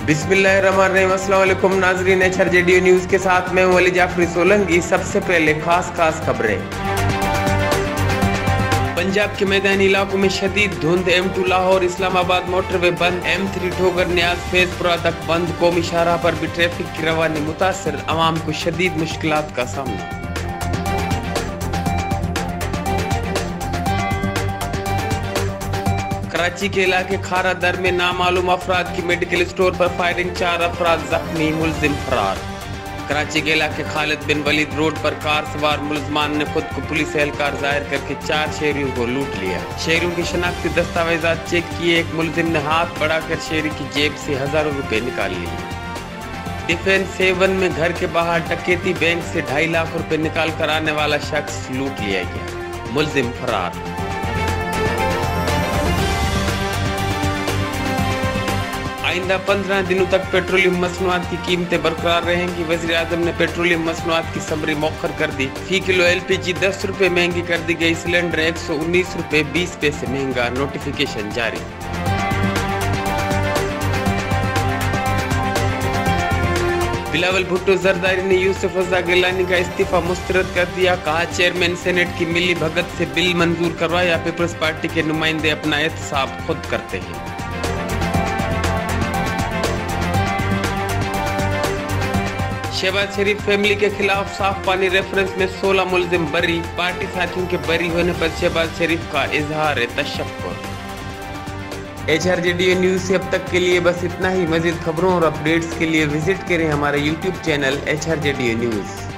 बिस्मिल्लाहिर्रहमानिर्रहीम। अस्सलाम वालेकुम नाजरीन, HRJDO न्यूज़ के साथ मैं हूं अली जाफरी सोलंकी। सबसे पहले खास खबरें। पंजाब के मैदानी इलाकों में शदीद धुंध। M2 लाहौर इस्लामाबाद मोटरवे बंद। M3 ठोकर न्याज फैजपुरा तक बंद। कौमी शाहराह पर भी ट्रैफिक की रवानी मुतासर। अवाम को शदीद मुश्किलात का सामना। कराची के इलाके खारा दर में नामालूम अफराद की मेडिकल स्टोर पर फायरिंग, 4 अफराद जख्मी, मुलजिम फरार। कराची के इलाके खालिद बिन वलीद रोड पर कार सवार मुलजमान ने खुद को पुलिस एहलकार जाहिर करके 4 शहरियों को लूट लिया। शहरियों की शनाख्ती दस्तावेजात चेक किए। एक मुलजिम ने हाथ बढ़ाकर शहरी की जेब से हजारों रुपए निकाल लिए। डिफेंस 7 में घर के बाहर डकैती, बैंक से 2.5 लाख रुपए निकाल कर आने वाला शख्स लूट लिया गया, मुलजिम फरार। आइंदा 15 दिनों तक पेट्रोलियम मसनूआत की कीमतें बरकरार रहेंगी। वज़ीर आज़म ने पेट्रोलियम मसनूआत की समरी मौखर कर दी। फी किलो LPG 10 रुपए महंगी कर दी गई। सिलेंडर 119 रुपए 20 पैसे महंगा। नोटिफिकेशन जारी। बिलावल भुट्टो जरदारी ने यूसुफ रज़ा गिलानी का इस्तीफा मुस्तरद कर दिया। कहा, चेयरमैन सेनेट की मिली भगत से बिल मंजूर करवाया। पीपल्स पार्टी के नुमाइंदे अपना एहतसाब खुद करते हैं। शहबाज शरीफ फैमिली के खिलाफ साफ पानी रेफरेंस में 16 मुलजिम बरी। पार्टी साथियों के बरी होने पर शहबाज शरीफ का इजहार तशक्कुर। HRJDO न्यूज़ से अब तक के लिए बस इतना ही। मजीद खबरों और अपडेट्स के लिए विजिट करें हमारे YouTube चैनल HRJDO न्यूज़।